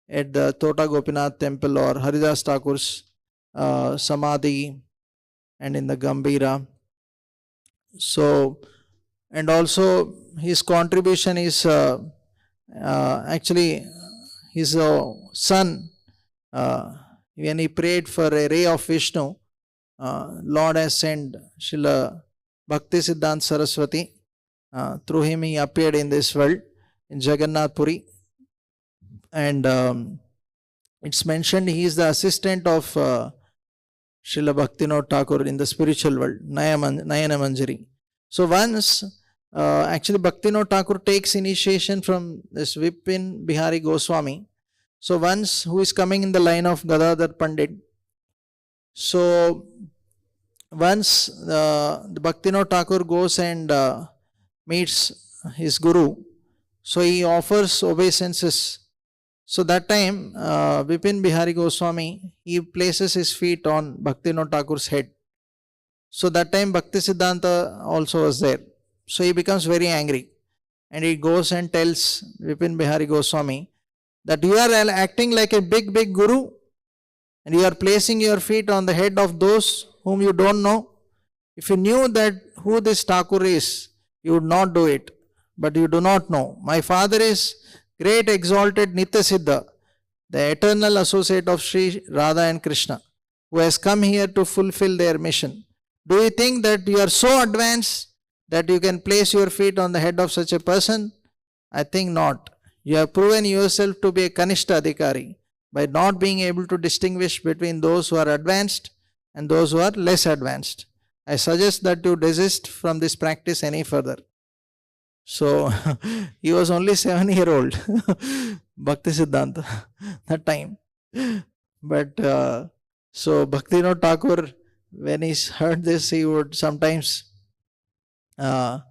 at the Tota Gopinath temple or Haridas Thakur's Samadhi and in the Gambhira. So, and also his contribution is actually his son, when he prayed for a ray of Vishnu, Lord has sent Srila Bhaktisiddhanta Saraswati. Through him he appeared in this world in Jagannath Puri, and it's mentioned he is the assistant of Srila Bhaktivinoda Thakur in the spiritual world, Nayana Manjari. So once actually Bhaktivinoda Thakur takes initiation from this Vipin Bihari Goswami. So once who is coming in the line of Gadadhar Pandit. So once the Bhaktivinoda Thakur goes and meets his Guru, so he offers obeisances. So that time Vipin Bihari Goswami, he places his feet on Bhaktivinoda Thakur's head. So that time Bhakti Siddhanta also was there. So he becomes very angry and he goes and tells Vipin Bihari Goswami that you are acting like a big guru and you are placing your feet on the head of those whom you don't know. If you knew that who this Thakur is, you would not do it, but you do not know. My father is great exalted Nitya Siddha, the eternal associate of Sri Radha and Krishna, who has come here to fulfill their mission. Do you think that you are so advanced that you can place your feet on the head of such a person? I think not. You have proven yourself to be a Kanishta Adhikari by not being able to distinguish between those who are advanced and those who are less advanced. I suggest that you desist from this practice any further. So he was only 7-year-old, Bhakti Siddhanta, that time. But so Bhaktivinoda Thakur, when he heard this, he would sometimes later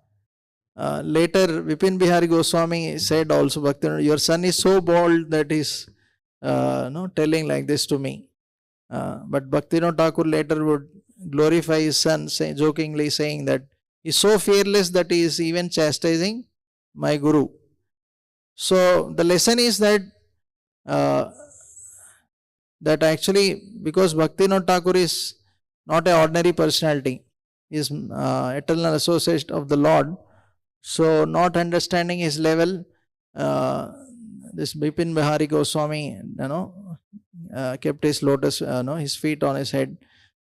Vipin Bihari Goswami said also, Bhaktivinoda, your son is so bold that he's telling like this to me. But Bhaktivinoda Thakur later would glorify his son, jokingly saying that he is so fearless that he is even chastising my Guru. So the lesson is that that actually, because Bhaktivinoda Thakur is not an ordinary personality, he is eternal associate of the Lord. So not understanding his level, this Bipin Bihari Goswami, kept his lotus, his feet on his head.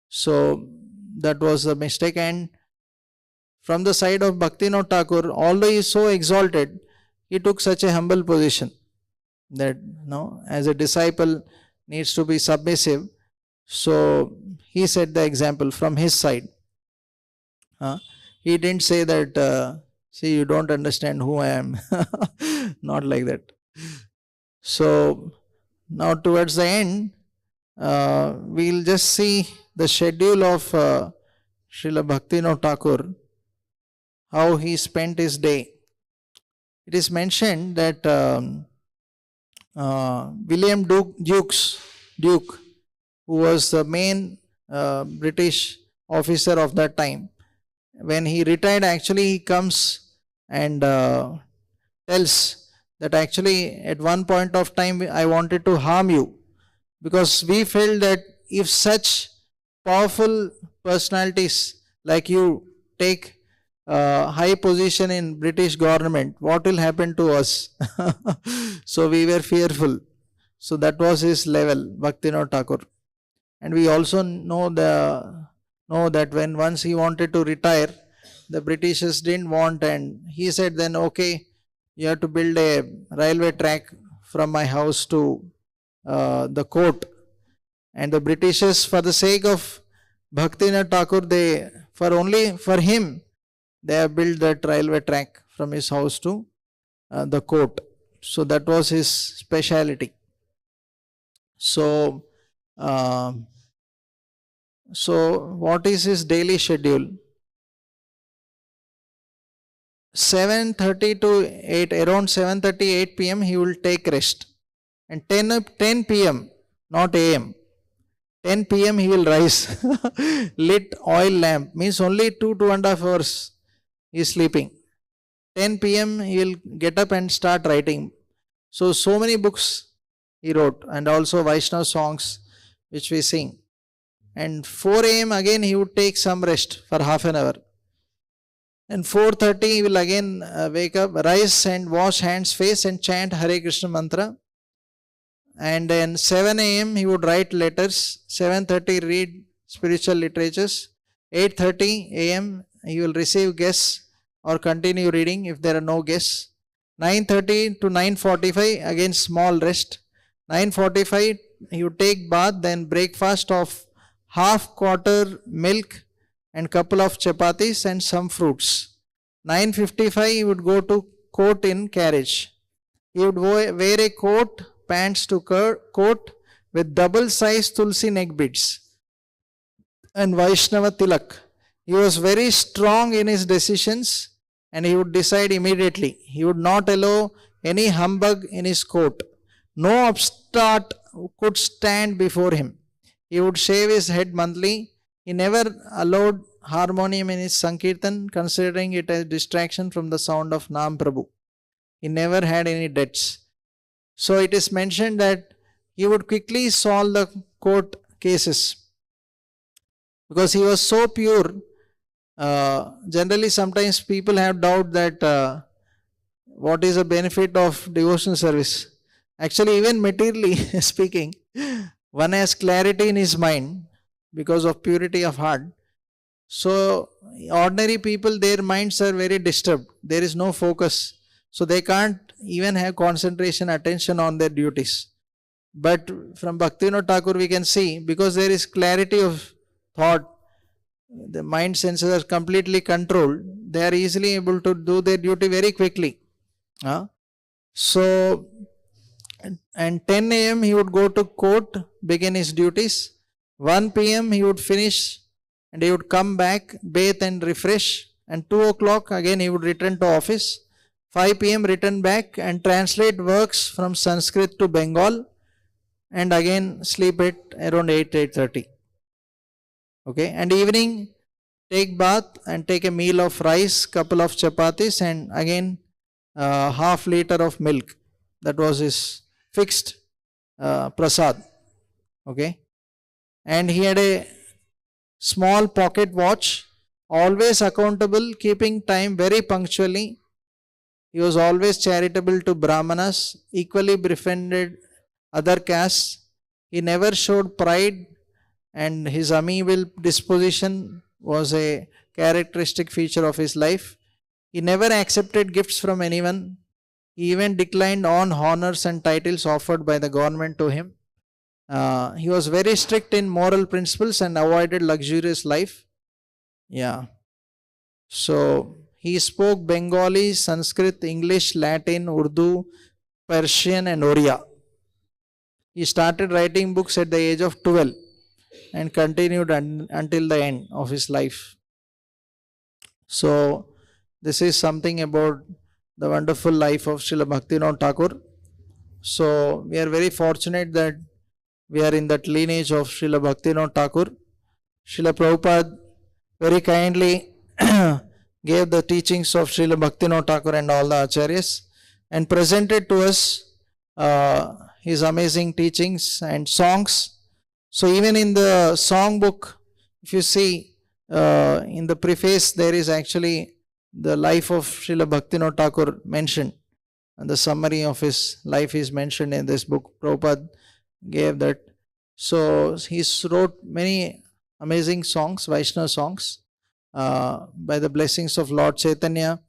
So that was a mistake. And from the side of Bhaktivinoda Thakur, although he is so exalted, he took such a humble position that as a disciple needs to be submissive. So he set the example from his side. He didn't say that, see, you don't understand who I am. Not like that. So now towards the end, we'll just see the schedule of Srila Bhaktivinoda Thakur, how he spent his day. It is mentioned that William Duke, who was the main British officer of that time, when he retired, actually he comes and tells that actually at one point of time I wanted to harm you, because we felt that if such powerful personalities like you take high position in British government, what will happen to us? So we were fearful. So that was his level, Bhaktivinoda Thakur. And we also know that when once he wanted to retire, the Britishers didn't want, and he said then, okay, you have to build a railway track from my house to the court. And the Britishers, for the sake of Bhaktivinoda Thakur, for him, they have built that railway track from his house to the court. So that was his speciality. So, what is his daily schedule? 7:30 to 8, around 7:30, 8 p.m. he will take rest. And 10 p.m., not a.m., 10 p.m. he will rise. Lit oil lamp, means only 2.5 hours he is sleeping. 10 p.m. he will get up and start writing. So many books he wrote, and also Vaishnava songs which we sing. And 4 a.m. again he would take some rest for half an hour. And 4:30 he will again wake up, rise and wash hands, face, and chant Hare Krishna mantra. And then 7 a.m. he would write letters. 7:30 read spiritual literatures. 8:30 a.m. he will receive guests or continue reading if there are no guests. 9:30 to 9:45 again small rest. 9:45 he would take bath, then breakfast of half quarter milk and couple of chapatis and some fruits. 9:55 he would go to court in carriage. He would wear a coat, pants to coat with double size tulsi neck beads and Vaishnava tilak. He was very strong in his decisions and he would decide immediately. He would not allow any humbug in his court. No upstart could stand before him. He would shave his head monthly. He never allowed harmonium in his Sankirtan, considering it a distraction from the sound of Nam Prabhu. He never had any debts. So it is mentioned that he would quickly solve the court cases because he was so pure. Generally, sometimes people have doubt that what is the benefit of devotional service. Actually, even materially speaking, one has clarity in his mind because of purity of heart. So, ordinary people, their minds are very disturbed. There is no focus. So, they can't even have concentration, attention on their duties. But from Bhaktivinoda Thakur, we can see, because there is clarity of thought, the mind senses are completely controlled, they are easily able to do their duty very quickly. So, and 10 a.m. he would go to court, begin his duties. 1 p.m. he would finish and he would come back, bathe and refresh. And 2 o'clock again he would return to office. 5 p.m. return back and translate works from Sanskrit to Bengal. And again sleep at around 8:30. Okay, and evening take bath and take a meal of rice, couple of chapatis, and again half liter of milk. That was his fixed prasad. Okay, and he had a small pocket watch, always accountable, keeping time very punctually. He was always charitable to Brahmanas, equally befriended other castes. He never showed pride, and his amiable disposition was a characteristic feature of his life. He never accepted gifts from anyone. He even declined all honors and titles offered by the government to him. He was very strict in moral principles and avoided luxurious life. Yeah. So, he spoke Bengali, Sanskrit, English, Latin, Urdu, Persian and Oriya. He started writing books at the age of 12 and continued until the end of his life. So this is something about the wonderful life of Srila Bhaktivinoda Thakur. So we are very fortunate that we are in that lineage of Srila Bhaktivinoda Thakur. Srila Prabhupada very kindly gave the teachings of Srila Bhaktivinoda Thakur and all the acharyas and presented to us his amazing teachings and songs. So even in the song book, if you see in the preface, there is actually the life of Srila Bhaktivinoda Thakur mentioned, and the summary of his life is mentioned in this book. Prabhupada gave that. So he wrote many amazing songs, Vaishnava songs. By the blessings of Lord Chaitanya,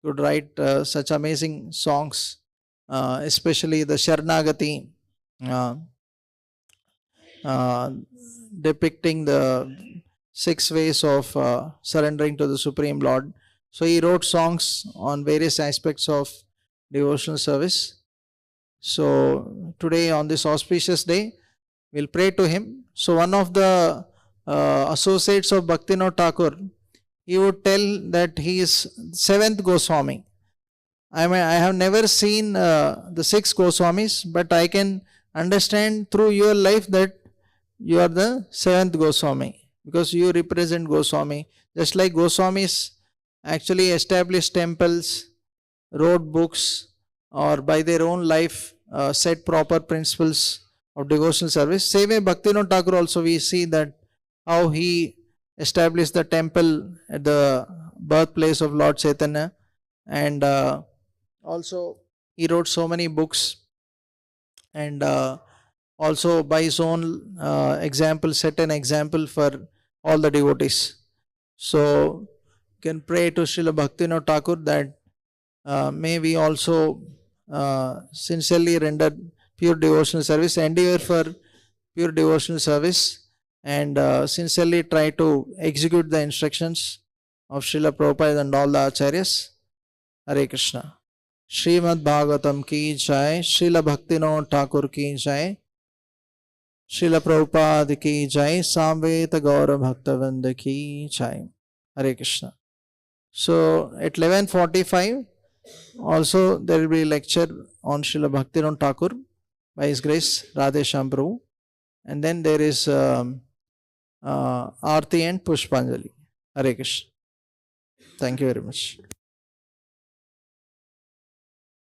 could write such amazing songs, especially the Sharanagati, uh, uh, depicting the 6 ways of surrendering to the Supreme Lord. So he wrote songs on various aspects of devotional service. So today, on this auspicious day, we'll pray to him. So one of the associates of Bhaktivinoda Thakur, he would tell that he is 7th Goswami. I mean, I have never seen the 6 Goswamis, but I can understand through your life that you are the 7th Goswami, because you represent Goswami. Just like Goswamis actually established temples, wrote books, or by their own life set proper principles of devotional service. Same way Bhaktivinoda Thakur also, we see that how he established the temple at the birthplace of Lord Chaitanya, and also he wrote so many books, and also by his own example set an example for all the devotees. So you can pray to Srila Bhaktivinoda Thakur that may we also sincerely render pure devotional service, endeavor for pure devotional service, and sincerely try to execute the instructions of Srila Prabhupada and all the acharyas. Hare Krishna. Srimad Bhagavatam ki jai, Srila Bhaktivinoda Thakur ki jai, Srila Prabhupada ki jai, Samveta Gaura Bhaktavanda ki jai. Hare Krishna. So at 11:45 also there will be a lecture on Srila Bhaktivinoda Thakur by His Grace Radhe Shyam Prabhu, and then there is Aarti and Pushpanjali. Hare Krishna. Thank you very much.